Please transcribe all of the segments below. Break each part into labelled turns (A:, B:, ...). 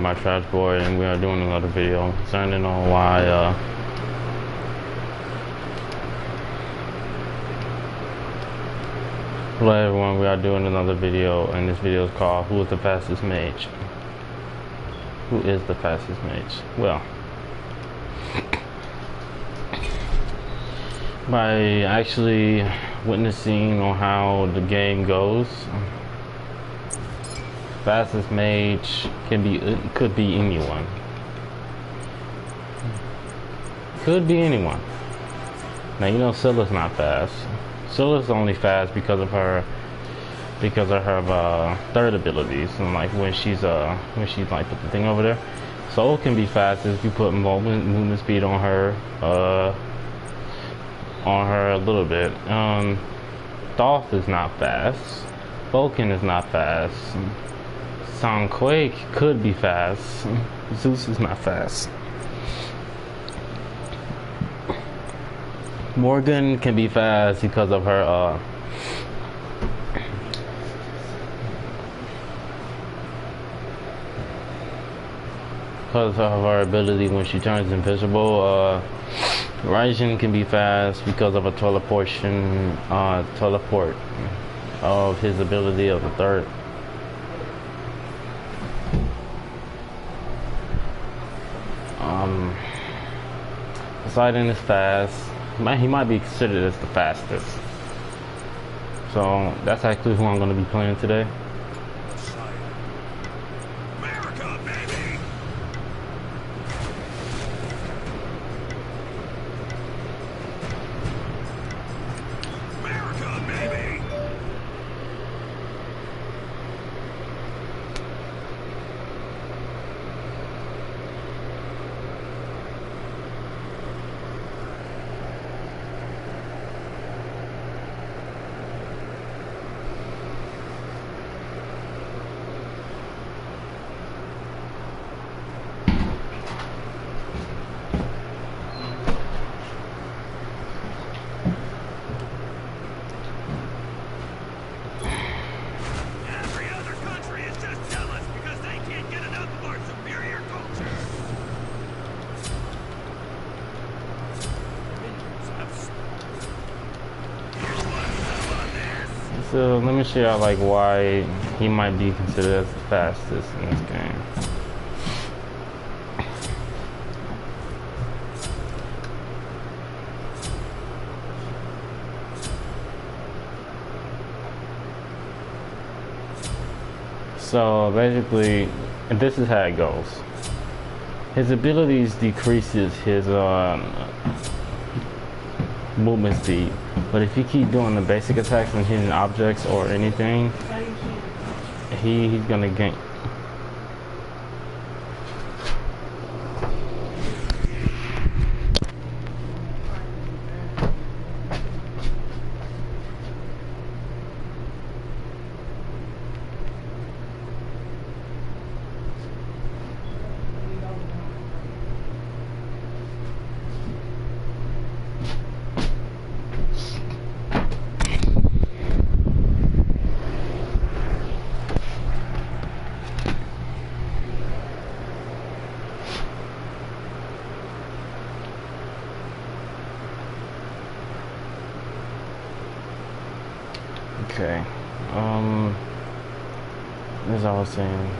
A: My trash boy, and we are doing another video concerning on why hello everyone, we are doing another video, and this video is called Who is the Fastest Mage? Who is the fastest mage? Well, by actually witnessing on how the game goes, fastest mage could be anyone. Could be anyone. Now you know Scylla's not fast. Scylla's only fast because of her third abilities, and like when she's like put the thing over there. Soul can be fastest if you put movement speed on her a little bit. Thoth is not fast. Vulcan is not fast. Quake could be fast. Zeus is not fast. Morgan can be fast because of her ability when she turns invisible. Raijin can be fast because of a teleport of his ability of the third. Poseidon is fast. He might be considered as the fastest. So that's actually who I'm going to be playing today.
B: America, baby! America, baby!
A: So let me show y'all like why he might be considered as the fastest in this game. So basically, this is how it goes. His abilities decreases his movement speed, but if you keep doing the basic attacks and hitting objects or anything, he's gonna gain. Okay, as I was saying,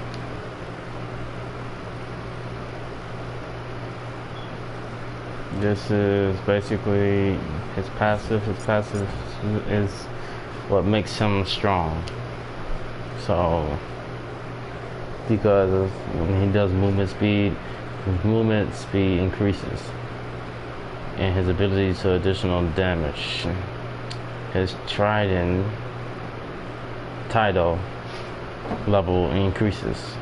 A: this is basically his passive. His passive is what makes him strong. So, because when he does movement speed, his movement speed increases, and his ability to additional damage. His trident tidal level increases.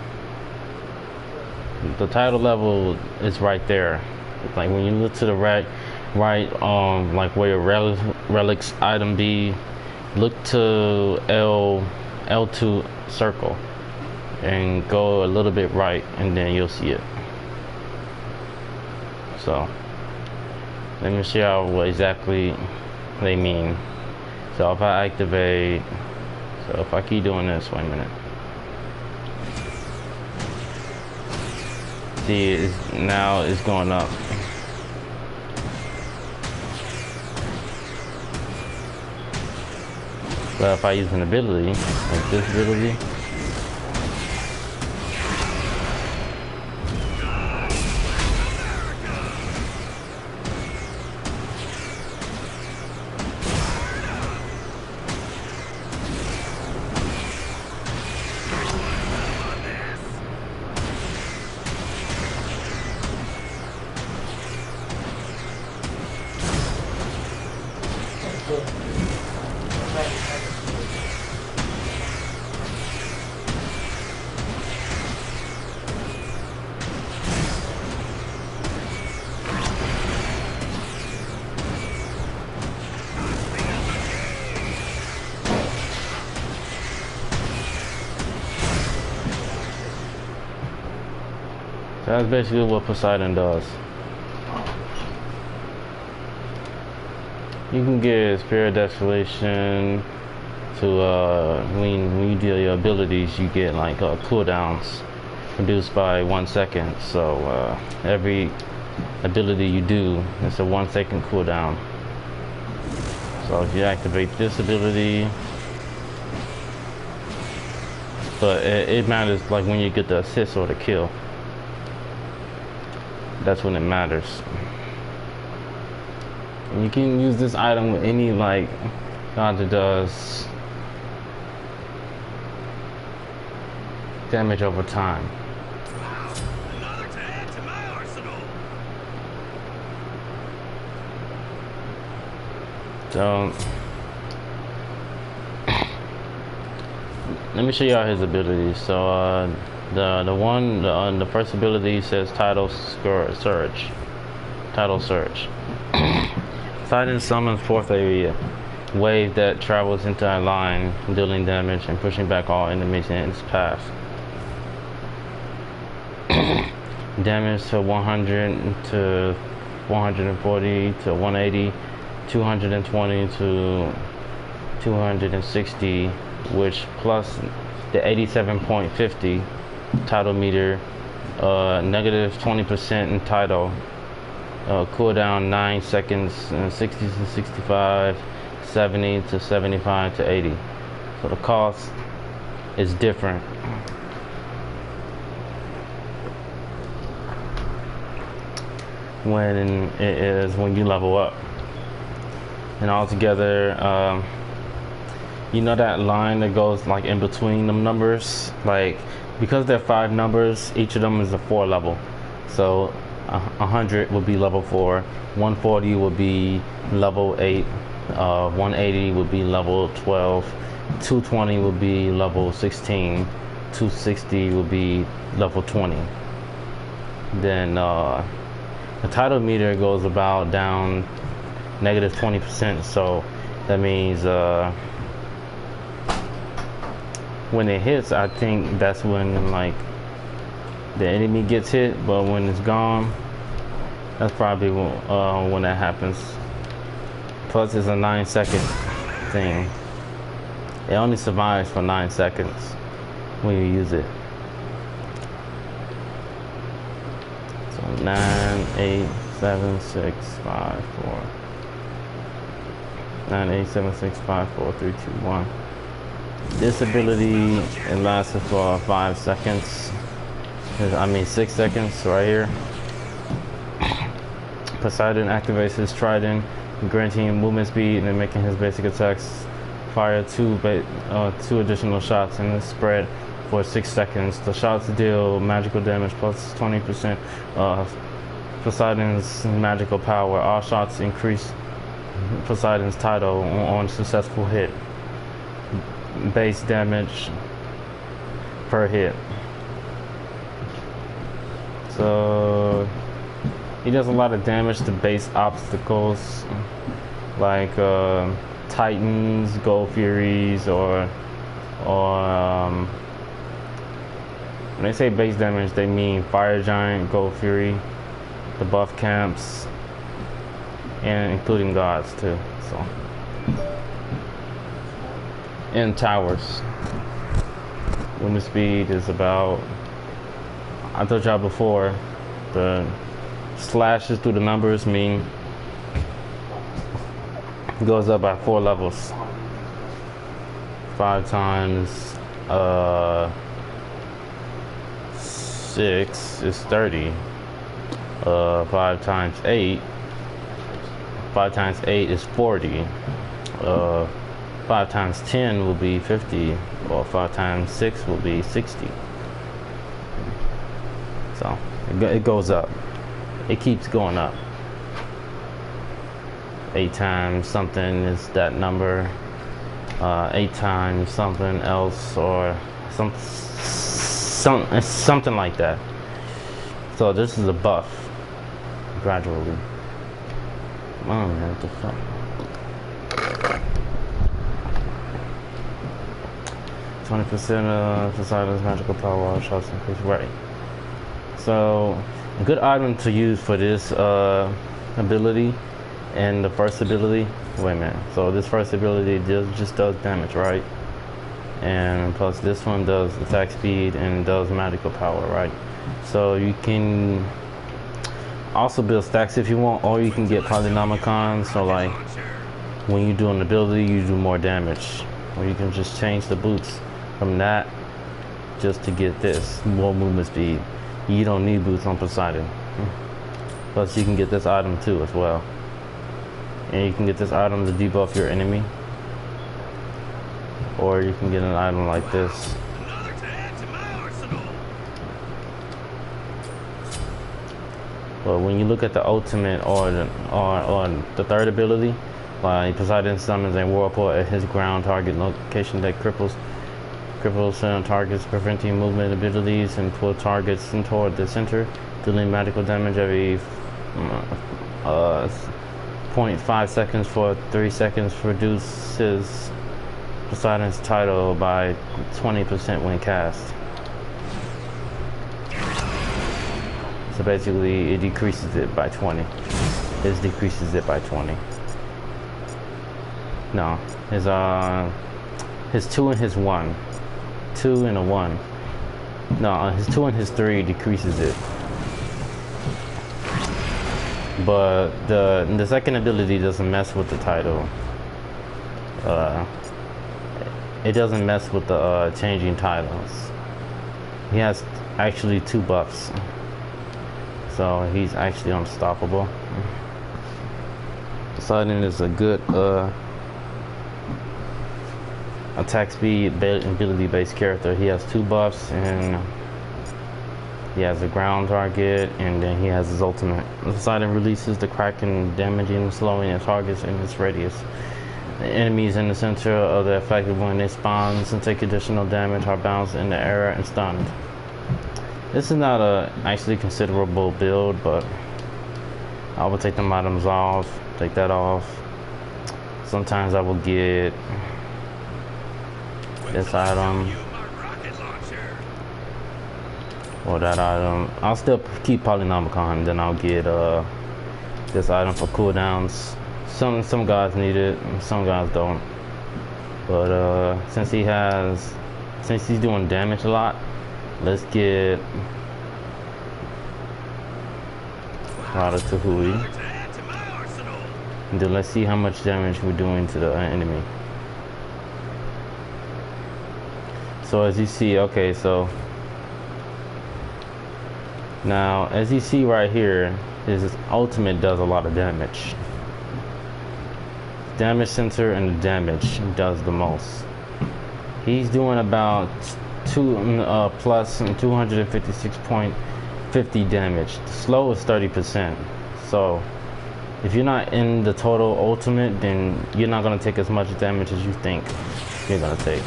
A: The tidal level is right there. Like when you look to the right, like where your relics item be, look to L2 circle and go a little bit right, and then you'll see it. So let me show you what exactly they mean. So if I activate, so if I keep doing this, wait a minute. See, now it's going up. But if I use an ability, like this ability, that's basically what Poseidon does. You can get Spirit Desolation to when you do your abilities, you get like cooldowns reduced by 1 second. So every ability you do, it's a 1 second cooldown. So if you activate this ability, but it matters like when you get the assist or the kill. That's when it matters. And you can use this item with any like god that does damage over time.
B: Wow, another to add to my arsenal.
A: So let me show y'all his abilities. So the first ability says Tidal Surge. Tidal Surge. Poseidon summons fourth area, wave that travels into a line, dealing damage and pushing back all enemies in its path. Damage to 100 to 140 to 180, 220 to 260, which plus the 87.50 tidal meter, negative 20% in tidal, cooldown 9 seconds, 60 to 65, 70 to 75 to 80. So the cost is different. When it is when you level up. And altogether, you know that line that goes like in between them numbers, like because they're 5 numbers, each of them is a 4 level. So 100 would be level 4, 140 would be level 8, 180 would be level 12, 220 would be level 16, 260 would be level 20. Then the tidal meter goes about down negative 20%, so that means when it hits, I think that's when like the enemy gets hit, but when it's gone, that's probably when that happens. Plus it's a 9-second thing. It only survives for 9 seconds when you use it. So 9, 8, 7, 6, 5, 4. 9, 8, 7, 6, 5, 4, 3, 2, 1. This ability, it lasts for 5 seconds. I mean 6 seconds right here. Poseidon activates his trident, granting him movement speed and making his basic attacks fire 2 additional shots and is spread for 6 seconds. The shots deal magical damage plus 20% of Poseidon's magical power. All shots increase Poseidon's tidal on successful hit. Base damage per hit. So he does a lot of damage to base obstacles like Titans, Gold Furies, or when they say base damage, they mean Fire Giant, Gold Fury, the buff camps, and including gods too. So and towers. Movement speed is about, I told y'all before, the slashes through the numbers mean it goes up by 4 levels. 5 times 6 is 30. 5 times 8. 5 times 8 is 40. 5 times 10 will be 50. Or 5 times 6 will be 60. So it goes up. It keeps going up. 8 times something is that number. 8 times something else, or something like that. So this is a buff gradually. Oh man, what the fuck? %, of Poseidon's magical power shots increase. Right. So a good item to use for this ability and the first ability. Wait a minute. So this first ability just does damage, right? And plus this one does attack speed and does magical power, right? So you can also build stacks if you want, or you can get Polynomicon. So like when you do an ability, you do more damage. Or you can just change the boots from that just to get this more movement speed. You don't need boots on Poseidon. Plus you can get this item too as well. And you can get this item to debuff your enemy. Or you can get an item like this.
B: Another to add to my arsenal.
A: But when you look at the ultimate or the third ability, like Poseidon summons a whirlpool at his ground target location that cripples targets, preventing movement abilities, and pull targets toward the center, dealing magical damage every 0.5 seconds for 3 seconds, reduces Poseidon's title by 20% when cast. So basically it decreases it by 20. This decreases it by 20. No, his 2 and his 1. 2 and a 1. No, his 2 and his 3 decreases it. But the second ability doesn't mess with the title. It doesn't mess with the changing titles. He has actually 2 buffs. So he's actually unstoppable. Poseidon is a good attack speed ability based character. He has 2 buffs, and he has a ground target, and then he has his ultimate. Poseidon releases the Kraken, damaging, slowing its targets in its radius. The enemies in the center of the effective when it spawns and take additional damage are bounced in the air and stunned. This is not a actually considerable build, but I will take them items off, take that off. Sometimes I will get this item or that item. I'll still keep Polynomicon, then I'll get this item for cooldowns. Some guys need it, some guys don't. But since he's doing damage a lot, let's get Ratatouille. And then let's see how much damage we're doing to the enemy. So as you see, okay, so now as you see right here, his ultimate does a lot of damage. Damage center and the damage does the most. He's doing about plus 256.50 damage. The slow is 30%. So if you're not in the total ultimate, then you're not gonna take as much damage as you think you're gonna take.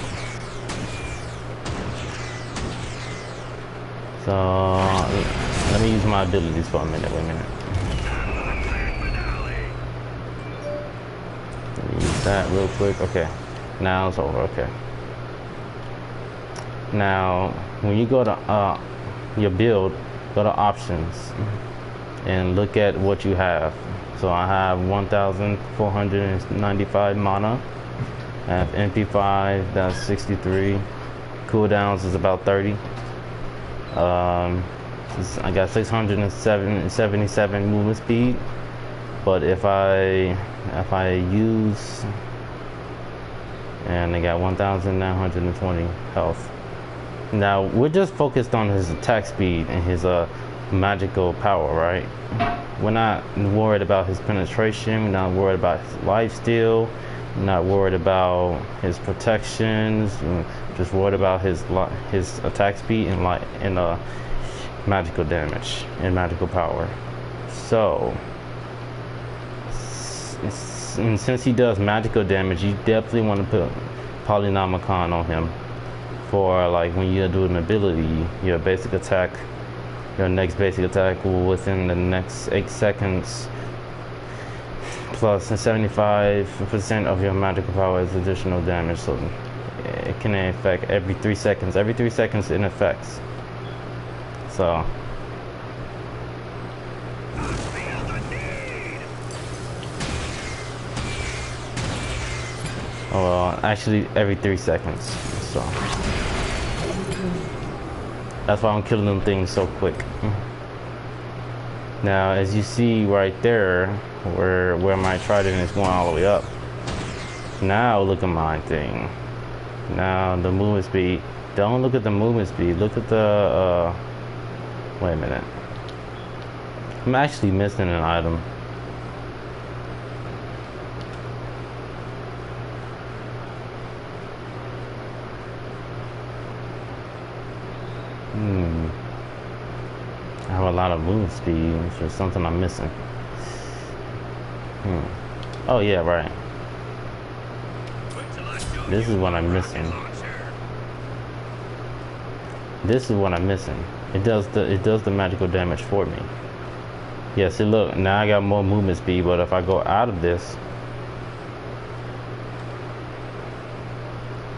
A: So let me use my abilities for a minute. Wait a minute. Let me use that real quick. Okay, now it's over. Okay. Now, when you go to your build, go to options and look at what you have. So I have 1,495 mana. I have MP5, that's 63. Cooldowns is about 30. I got 677 movement speed, but if I use, and I got 1,920 health. Now we're just focused on his attack speed and his magical power, right? We're not worried about his penetration. We're not worried about his lifesteal. We're not worried about his protections. We're just worried about his attack speed and magical damage and magical power. So, and since he does magical damage, you definitely want to put Polynomicon on him for like when you do an ability, your basic attack, your next basic attack will within the next 8 seconds plus 75% of your magical power is additional damage, so it can affect every 3 seconds. Every 3 seconds it affects. So well, actually every 3 seconds. So that's why I'm killing them things so quick. Now, as you see right there, where my trident is going all the way up. Now look at my thing. Now the movement speed. Don't look at the movement speed. Look at the. Wait a minute. I'm actually missing an item. I have a lot of movement speed, which is something I'm missing. Oh yeah, right. This is what I'm missing. This is what I'm missing. It does the magical damage for me. Yeah, see, look, now I got more movement speed, but if I go out of this,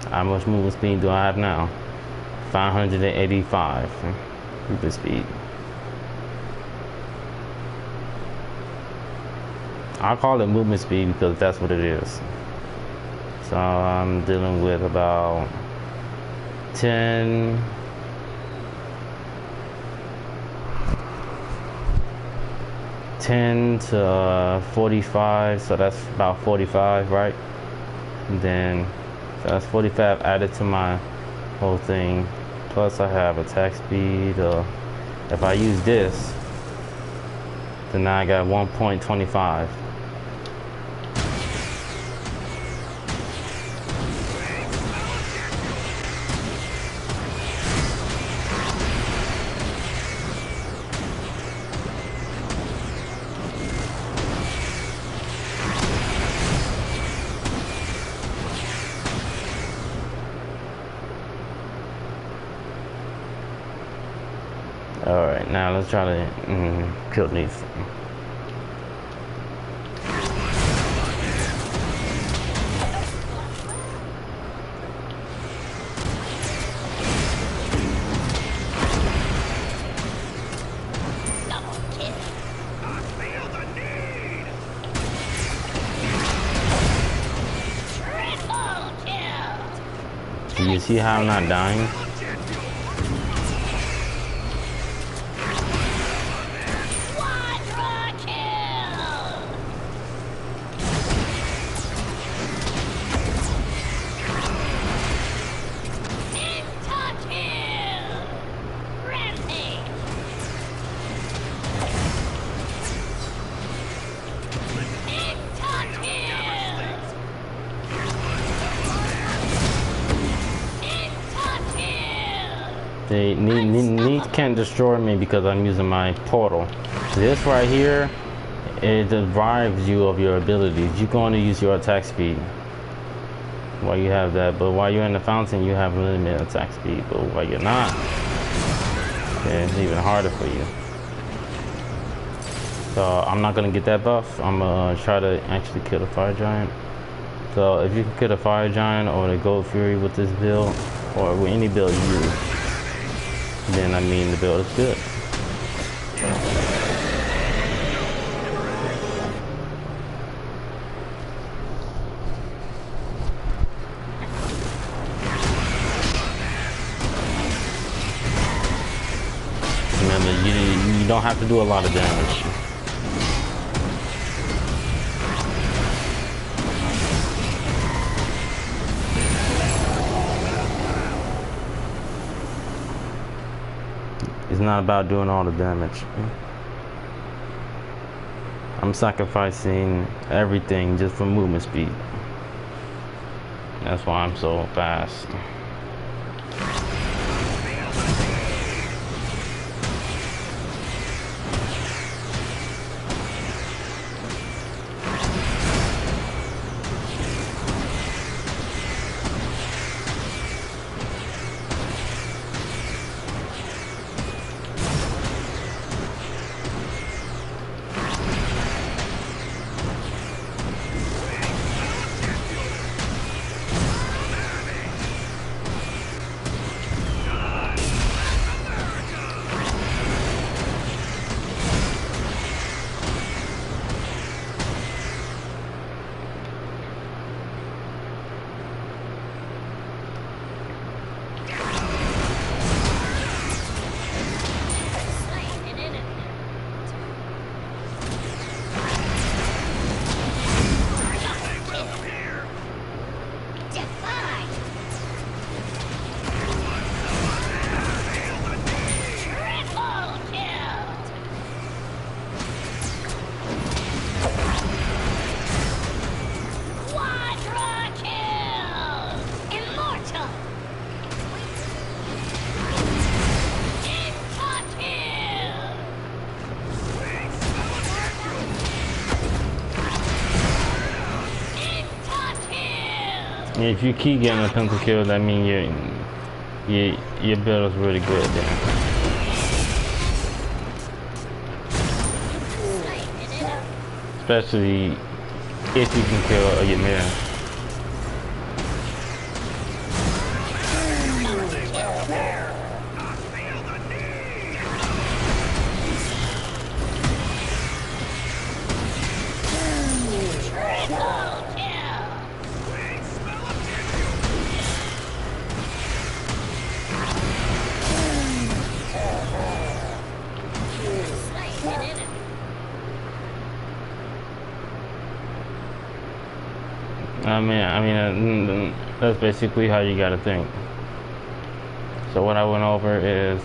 A: how much movement speed do I have now? 585 movement speed. I call it movement speed because that's what it is. So I'm dealing with about 10 to 45, so that's about 45, right? And then so that's 45 added to my whole thing. Plus I have attack speed. If I use this, then now I got 1.25. Alright, now let's try to kill these. Do you see how I'm not dying? Neat can't destroy me because I'm using my portal. This right here, it deprives you of your abilities. You're going to use your attack speed while you have that, but while you're in the fountain, you have limited attack speed. But while you're not, it's even harder for you. So I'm not gonna get that buff. I'm gonna try to actually kill the fire giant. So if you can kill the fire giant or the gold fury with this build, or with any build you use, then I mean the build is good. Remember, you don't have to do a lot of damage. It's not about doing all the damage. I'm sacrificing everything just for movement speed. That's why I'm so fast. If you keep getting a pencil kill, that means your build is really good then. Especially if you can kill your man. That's basically how you gotta think. So what I went over is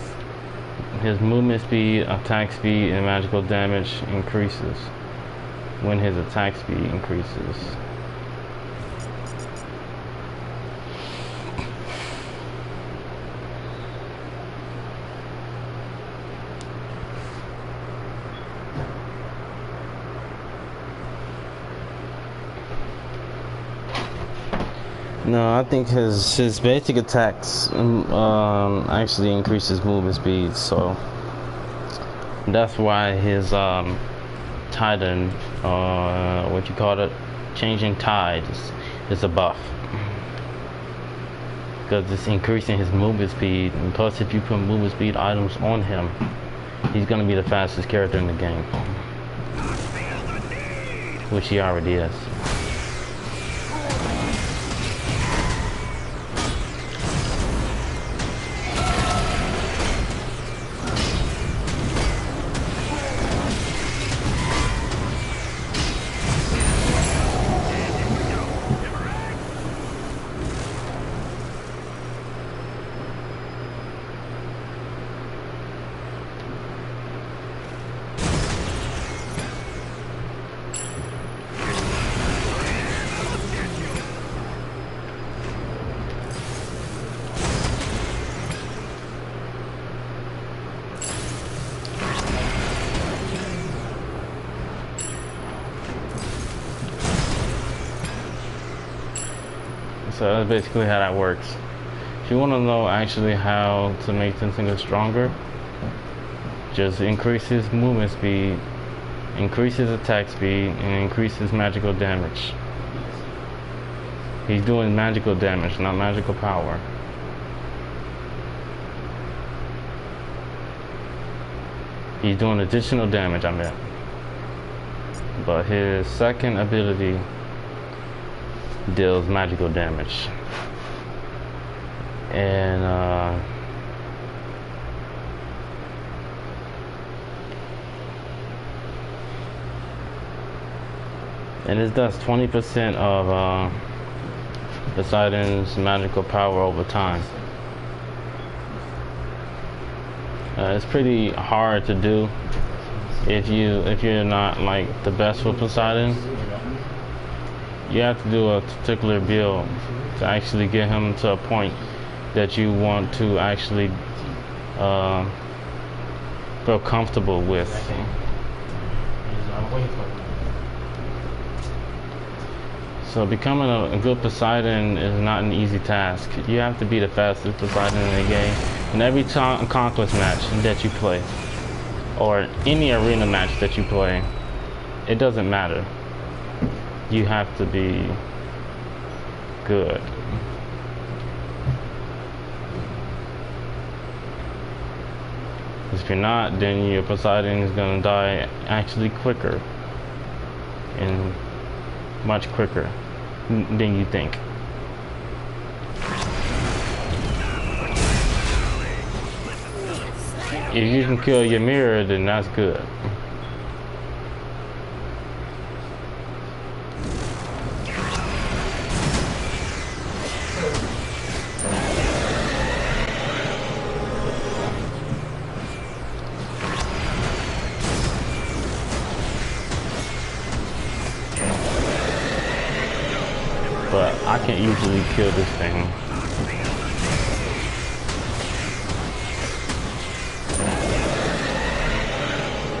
A: his movement speed, attack speed, and magical damage increases when his attack speed increases. No, I think his basic attacks actually increases movement speed, so that's why his Titan, what you call it, changing tide is a buff, because it's increasing his movement speed, and plus if you put movement speed items on him, he's gonna be the fastest character in the game, which he already is. So that's basically how that works. If you want to know actually how to make Tenshinhan stronger, just increase his movement speed, increase his attack speed, and increase his magical damage. He's doing magical damage, not magical power. He's doing additional damage, I meant. But his second ability deals magical damage. And And it does 20% of Poseidon's magical power over time. It's pretty hard to do if you're not like the best with Poseidon. You have to do a particular build to actually get him to a point that you want to actually feel comfortable with. So becoming a good Poseidon is not an easy task. You have to be the fastest Poseidon in the game. In every conquest match that you play, or any arena match that you play, it doesn't matter. You have to be good. If you're not, then your Poseidon is gonna die actually quicker, and much quicker than you think. If you can kill your mirror, then that's good. But I can't usually kill this thing.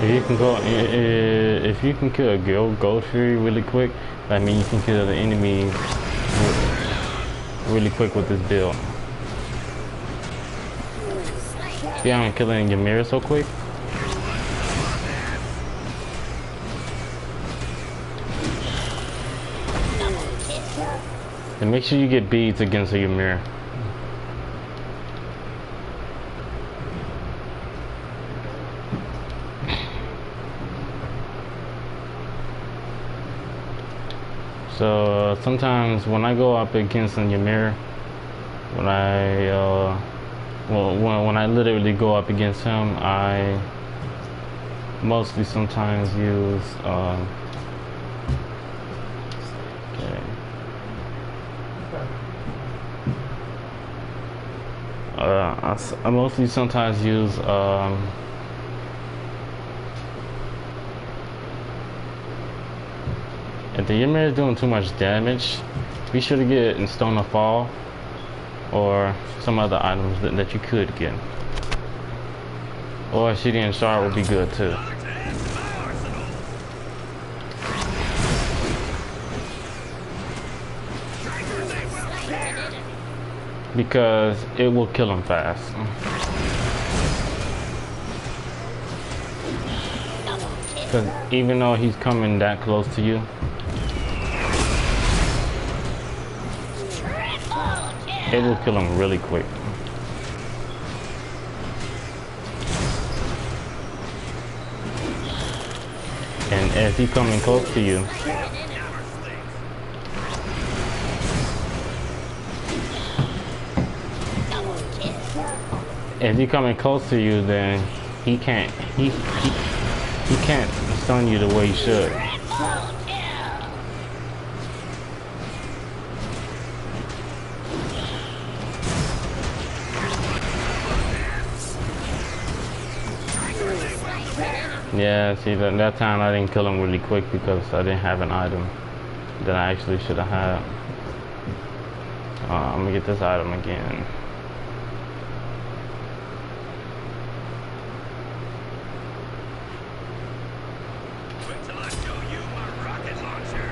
A: If you can go, if you can kill a gold fury really quick, that means you can kill the enemy really quick with this build. See how I'm killing your mirror so quick? And make sure you get beads against your mirror. So sometimes when I go up against Ymir, when I literally go up against him, I mostly sometimes use I mostly sometimes use if the Ymir is doing too much damage, be sure to get in Stone of Fall or some other items that you could get. Or Shidian Shard would be good too. Because it will kill him fast. Because even though he's coming that close to you, it will kill him really quick. And as he's coming close to you, then he can't stun you the way he should. Yeah, see that time I didn't kill him really quick because I didn't have an item that I actually should have had. I'm gonna get this item again.
B: Wait till I show you my rocket launcher.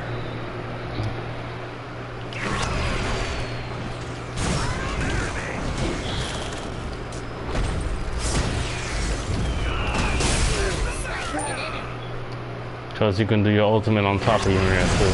A: Because you can do your ultimate on top of your mirror too.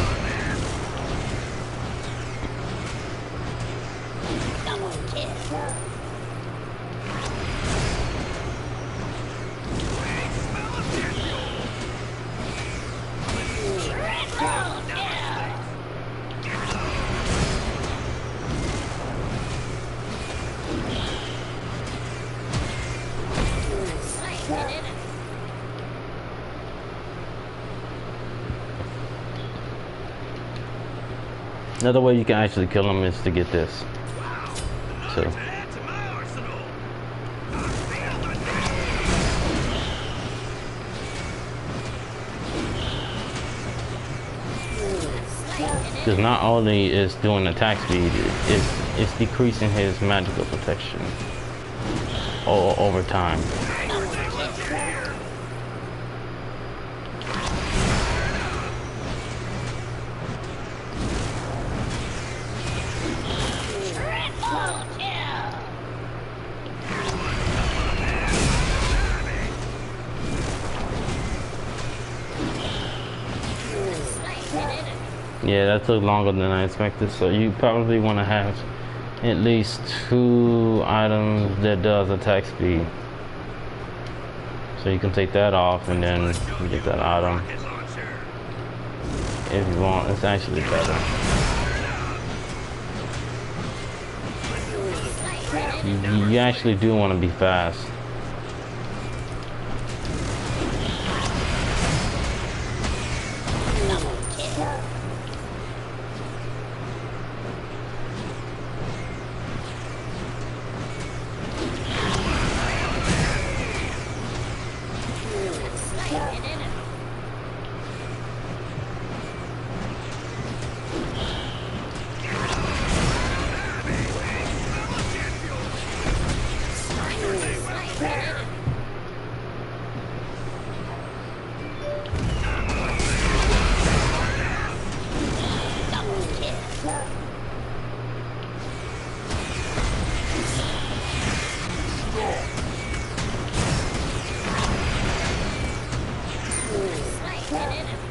A: Another way you can actually kill him is to get this. So.
B: To add to my arsenal.
A: Because not only is doing attack speed, it's decreasing his magical protection over time. Yeah, that took longer than I expected, so you probably want to have at least 2 items that does attack speed. So you can take that off and then get that item. If you want, it's actually better. You actually do want to be fast.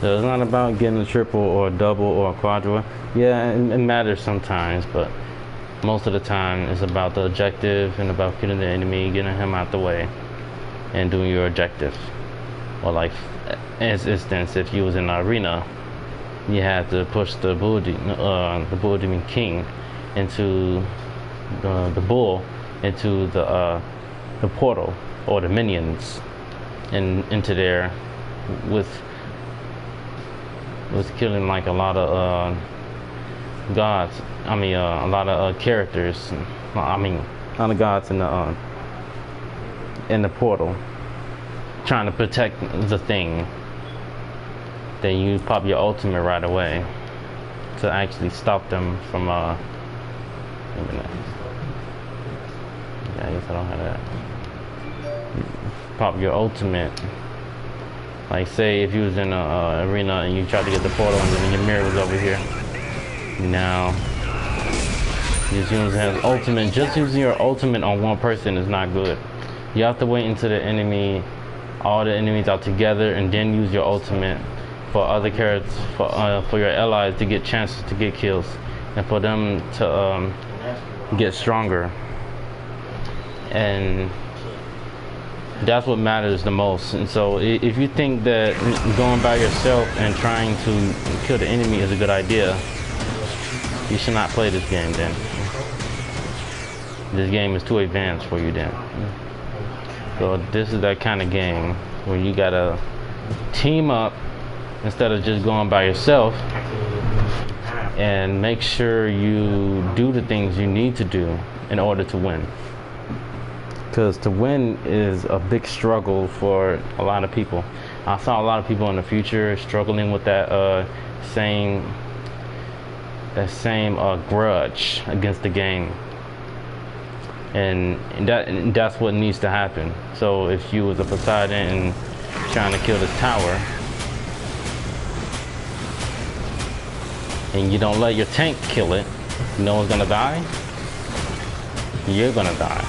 A: So it's not about getting a triple or a double or a quadruple. Yeah, it matters sometimes, but most of the time it's about the objective and about killing the enemy, getting him out the way, and doing your objective. Or like, as instance, if you was in the arena, you had to push the bull demon king into the bull into the portal or the minions, and into there with killing like a lot of gods. I mean, a lot of characters. I mean, a lot of gods in the portal, trying to protect the thing. Then you pop your ultimate right away to actually stop them from. Wait a minute. Yeah, I guess I don't have that. Pop your ultimate. Like, say if you was in a arena and you tried to get the portal and then your mirror was over here. Now, just using ultimate. Just using your ultimate on one person is not good. You have to wait until all the enemies are together, and then use your ultimate for other characters, for your allies to get chances to get kills, and for them to get stronger. And that's what matters the most. And so if you think that going by yourself and trying to kill the enemy is a good idea, you should not play this game then. This game is too advanced for you then. So this is that kind of game where you gotta team up instead of just going by yourself, and make sure you do the things you need to do in order to win. Because to win is a big struggle for a lot of people. I saw a lot of people in the future struggling with that same grudge against the game, and that's what needs to happen. So if you was a Poseidon and trying to kill this tower, and you don't let your tank kill it, you know what's gonna die? You're gonna die.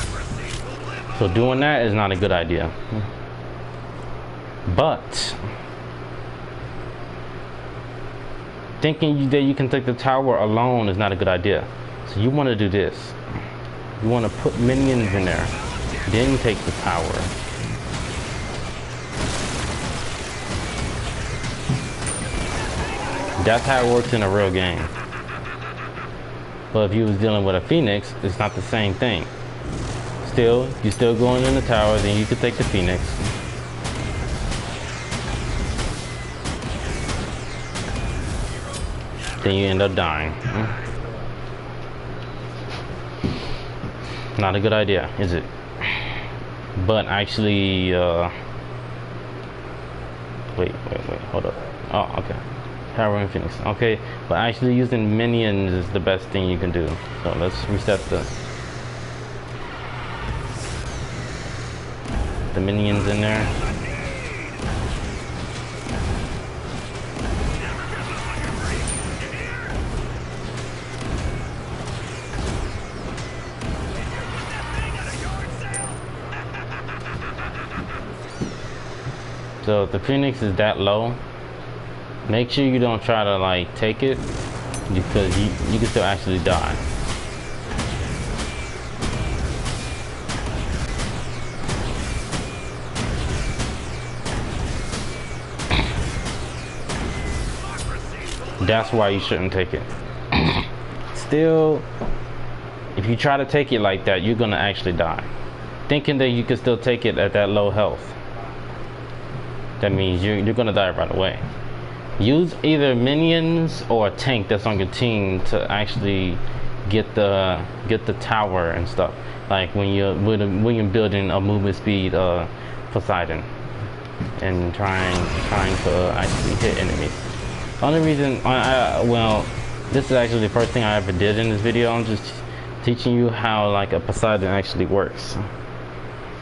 A: So doing that is not a good idea. But thinking that you can take the tower alone is not a good idea. So you want to do this. You want to put minions in there, then take the tower. That's how it works in a real game. But if you was dealing with a Phoenix, it's not the same thing. Still, you're still going in the tower, then you could take the Phoenix. then you end up dying. Not a good idea, is it? But actually, wait, hold up. Oh, okay. Harrowing Phoenix. Okay, but actually using minions is the best thing you can do. So let's reset the minions in there. So if the Phoenix is that low, make sure you don't try to like take it, because you can still actually die. That's why you shouldn't take it. Still, if you try to take it like that, you're gonna actually die. Thinking that you can still take it at that low health, that means you're gonna die right away. Use either minions or a tank that's on your team to actually get the tower and stuff. Like when you're building a movement speed Poseidon and trying to actually hit enemies. The only reason well, this is actually the first thing I ever did in this video. I'm just teaching you how like a Poseidon actually works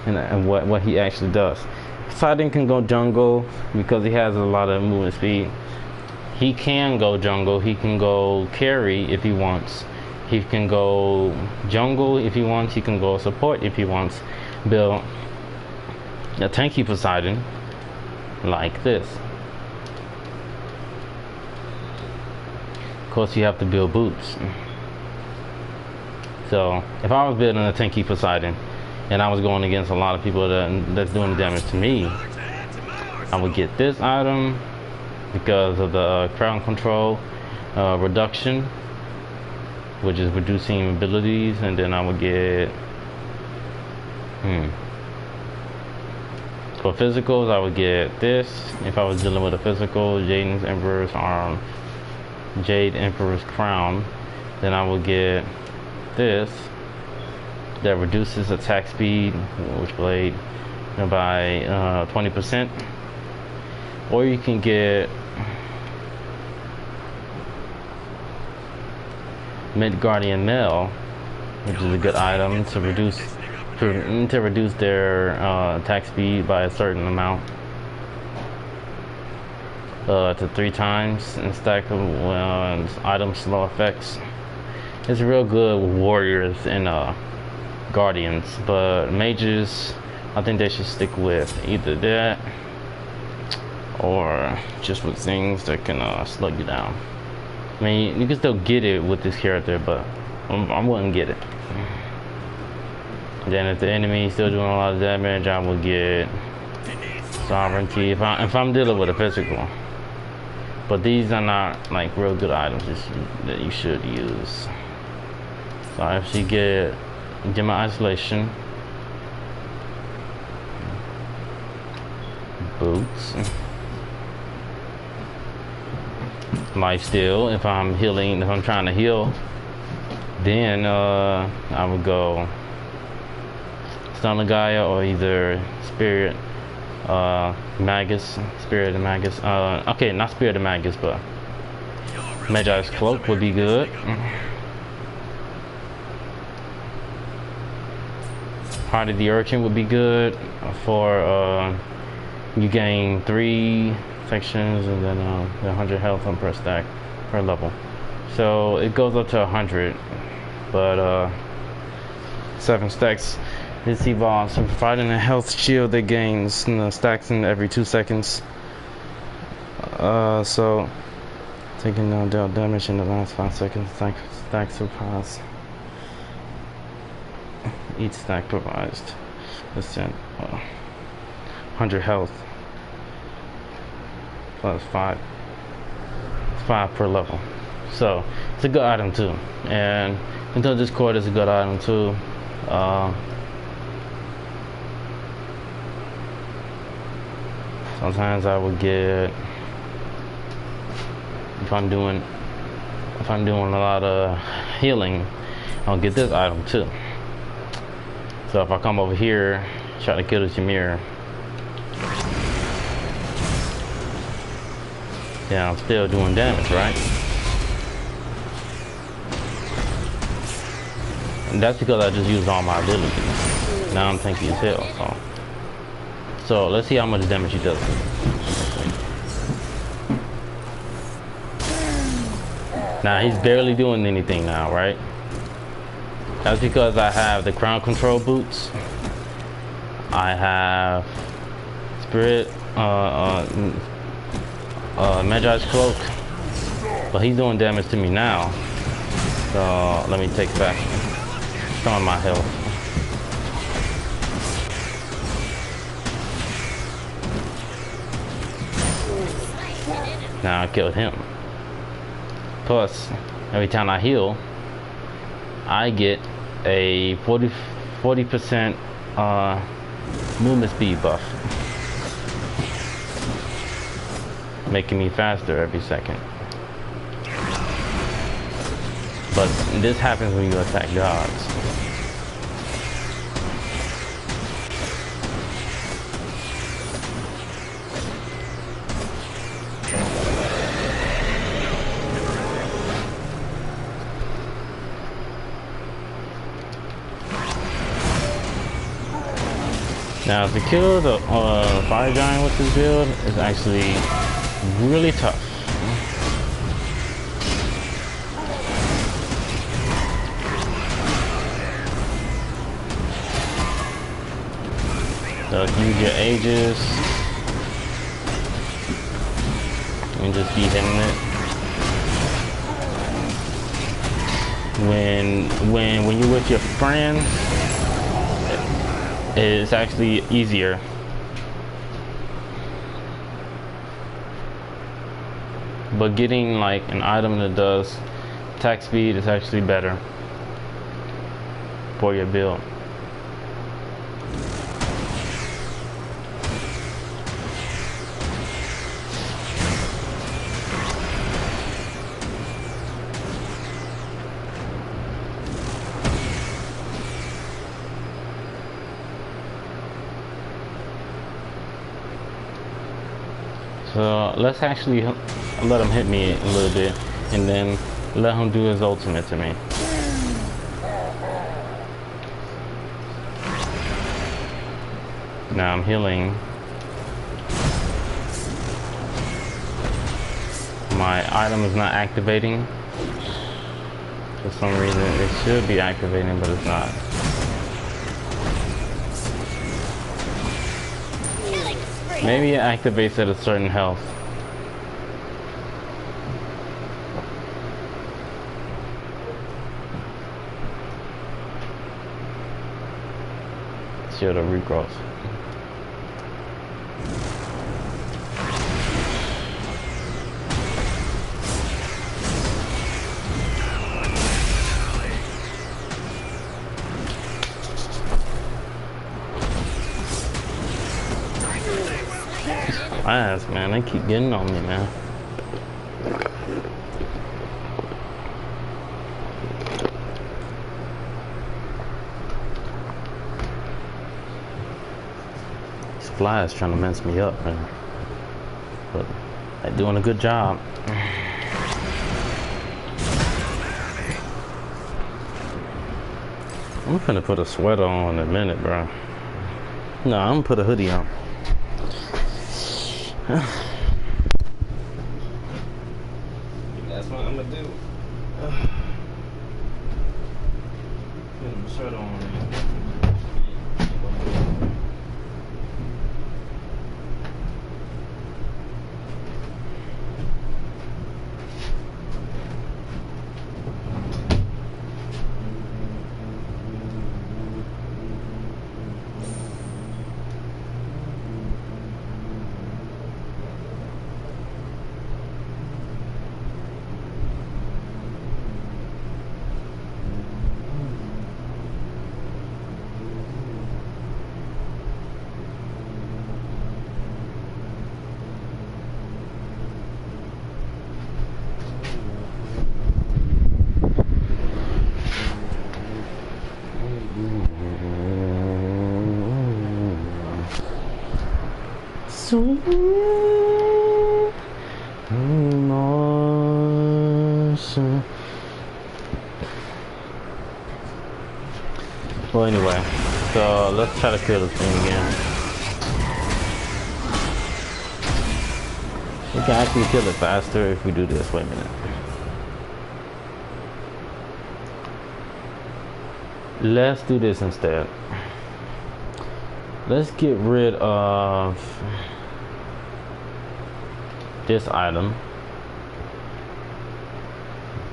A: and what he actually does. Poseidon can go jungle because he has a lot of movement speed. He can go jungle. He can go carry if he wants. He can go jungle if he wants. He can go support if he wants. Build a tanky Poseidon like this. Of course, you have to build boots. So if I was building a tanky Poseidon and I was going against a lot of people that's doing damage to me, I would get this item because of the crowd control reduction, which is reducing abilities, and then I would get for physicals I would get this. If I was dealing with a physical, Jade Emperor's arm, Jade Emperor's crown, then I would get this that reduces attack speed, Witchblade, by 20%. Or you can get Midgardian Mail, which is a good item to reduce their attack speed by a certain amount, to 3 times, and stack item slow effects. It's real good with warriors and guardians, but mages, I think they should stick with either that or just with things that can slow you down. I mean, you can still get it with this character, but I wouldn't get it. Then if the enemy is still doing a lot of damage, I will get sovereignty if I'm dealing with a physical. But these are not like real good items that you should use. So I actually get Gemma Isolation, boots, lifesteal if I'm healing, if I'm trying to heal. Then I would go Stone Gaia or either Spirit Magus, Spirit of Magus. Okay, not Spirit of Magus, but Magi's Cloak would be good. Heart of the Urchin would be good for you gain 3 sections and then 100 health on per stack per level. So it goes up to 100, but 7 stacks. This evolves from providing a health shield that gains stacks in every 2 seconds. So taking no dealt damage in the last 5 seconds. Stacks surpass. Each stack provides 100 health plus 5 per level. So it's a good item too, and until Discord is a good item too. Sometimes I would get, if I'm doing if I'm doing a lot of healing, I'll get this item too. So if I come over here, try to kill the Shamir, yeah, I'm still doing damage, right? And that's because I just used all my abilities. Now I'm tanky as hell, so let's see how much damage he does. Now he's barely doing anything now, right? That's because I have the crown control boots. I have spirit, Magi's cloak, but he's doing damage to me now. So let me take back some of my health. Now I killed him. Plus, every time I heal, I get a 40% movement speed buff, making me faster every second. But this happens when you attack gods. Now to kill the fire giant with this build is actually really tough. So use your aegis and just be hitting it. When you're with your friends, it's actually easier. But getting like an item that does attack speed is actually better for your build. So let's actually let him hit me a little bit and then let him do his ultimate to me. Now I'm healing. My item is not activating. For some reason it should be activating, but it's not. Maybe it activates at a certain health. Shield of regrowth. Ass, man, they keep getting on me, man. These flies trying to mess me up, man. But they're doing a good job. I'm finna put a sweater on in a minute, bro. No, I'm gonna put a hoodie on. That's what I'm gonna do. Put my shirt on. sweet emotion. Well, anyway, so let's try to kill this thing again. We can actually kill it faster if we do this. Wait a minute. Let's do this instead. Let's get rid of this item.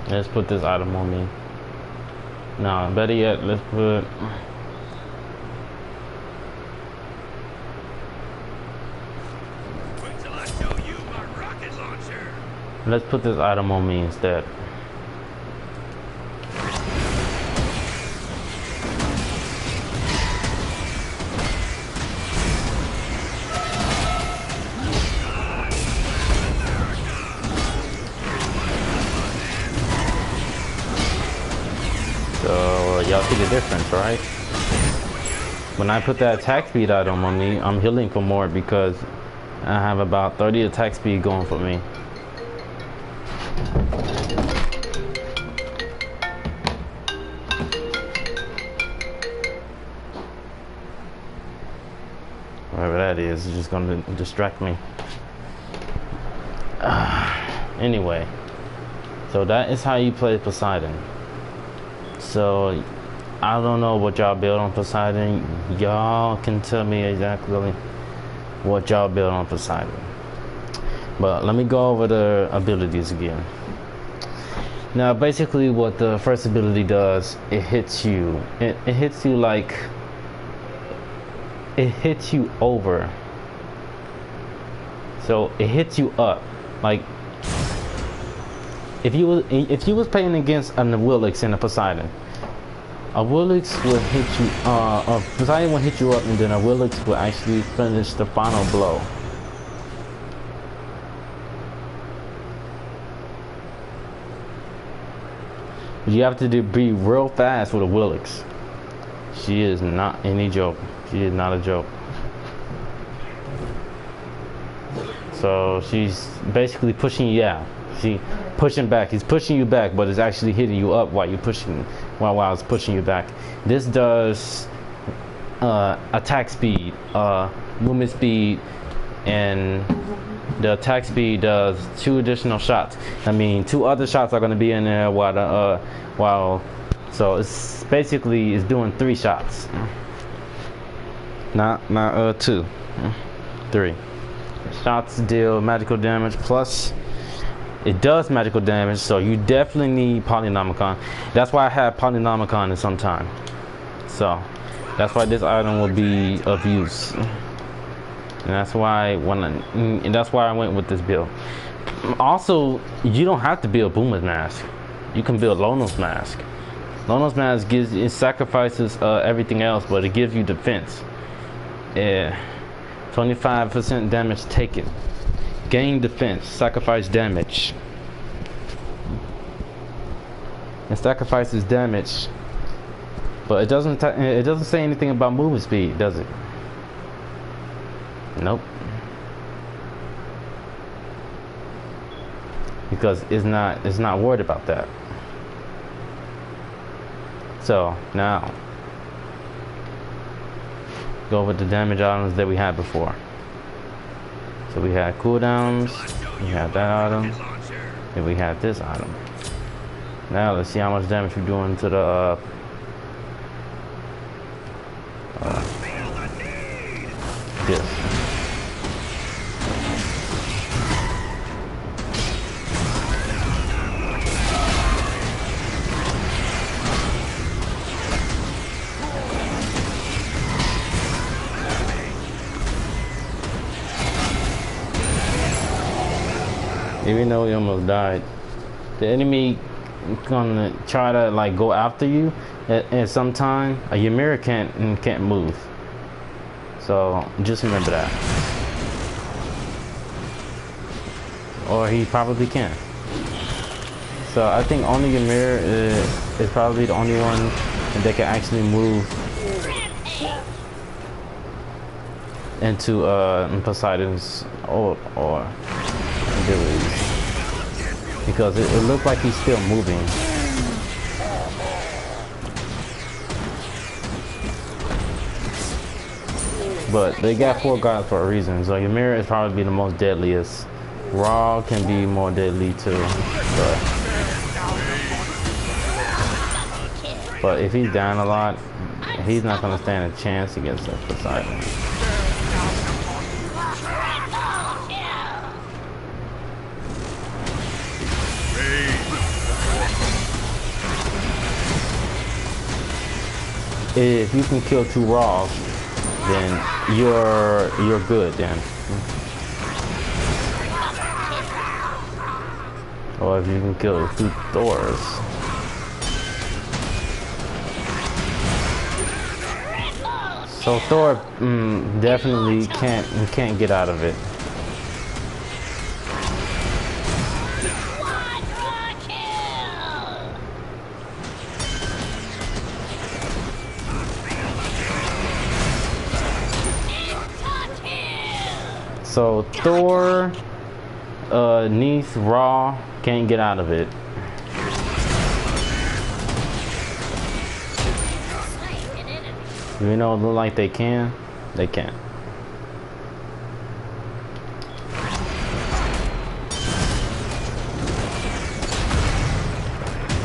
A: Let's put this item on me. No, better yet, let's put...
B: Wait till I show you my rocket launcher.
A: Let's put this item on me instead. So y'all see the difference, right? When I put that attack speed item on me, I'm healing for more because I have about 30 attack speed going for me. Whatever that is, it's just gonna distract me. Anyway, so that is how you play Poseidon. So I don't know what y'all build on Poseidon. Y'all can tell me exactly what y'all build on Poseidon. But let me go over the abilities again. Now basically what the first ability does, it hits you. It hits you like, it hits you over. So it hits you up. Like if you was playing against a Willix and a Poseidon, a Willix will hit you, a Poseidon will hit you up, and then a Willix will actually finish the final blow. You have to be real fast with a Willix. She is not any joke. She is not a joke. So she's basically pushing you out. She pushing back. He's pushing you back, but it's actually hitting you up while you're pushing. While it's pushing you back. This does attack speed, movement speed, and the attack speed does 2 additional shots. I mean, 2 other shots are going to be in there while so it's basically it's doing 3 shots. Not 2, 3 shots deal magical damage plus. It does magical damage, so you definitely need Polynomicon. That's why I have Polynomicon in some time. So that's why this item will be of use. And that's why I went with this build. Also, you don't have to build Boomer's Mask. You can build Lono's Mask. Lono's Mask sacrifices everything else, but it gives you defense. 25% damage taken. Gain defense, sacrifice damage. It sacrifices damage, but it doesn't say anything about movement speed, does it? Nope. Because it's not worried about that. So now go with the damage items that we had before. So we had cooldowns, we had that item, and we had this item. Now let's see how much damage we're doing to the this. Even though he almost died, the enemy gonna try to like go after you at some time. A Ymir can't move, so just remember that. Or he probably can. So I think only Ymir is probably the only one that can actually move. into Poseidon's or abilities, because it looked like he's still moving. But they got 4 gods for a reason. So Ymir is probably the most deadliest. Ra can be more deadly too. But if he's down a lot, he's not gonna stand a chance against Poseidon. If you can kill 2 Raws, then you're good then. Or if you can kill 2 Thors. So Thor definitely can't get out of it. So Thor, Neith, Ra can't get out of it. You know, look like they can. They can't.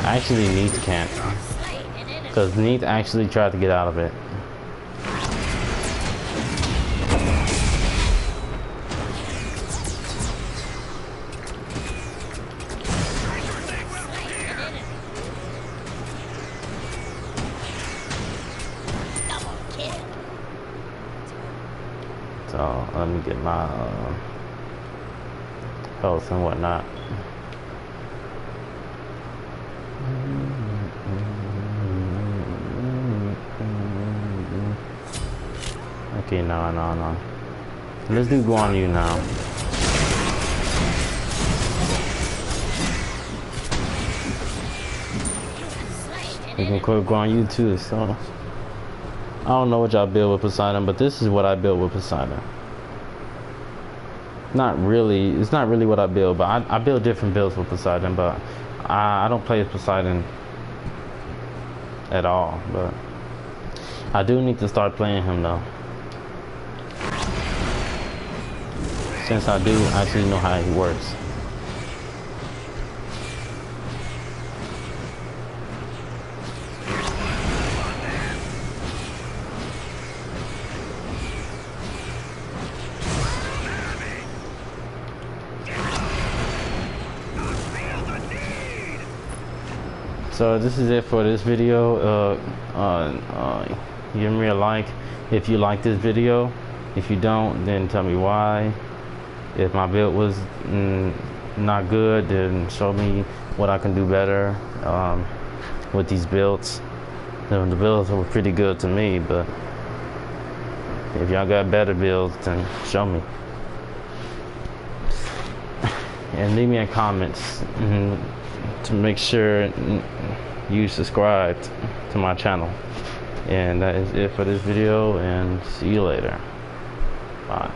A: Actually, Neith can't, because Neith actually tried to get out of it. So let me get my health and whatnot. Okay, no. Let's do Guan Yu now. We can quit Guan Yu too, so. I don't know what y'all build with Poseidon, but this is what I built with Poseidon. Not really, it's not really what I build, but I build different builds with Poseidon, but I don't play as Poseidon at all, but I do need to start playing him though. Since I do actually know how he works. So this is it for this video. Give me a like if you like this video. If you don't, then tell me why. If my build was not good, then show me what I can do better with these builds. The builds were pretty good to me, but if y'all got better builds, then show me. And leave me in comments to make sure you subscribed to my channel. And that is it for this video, and see you later. Bye.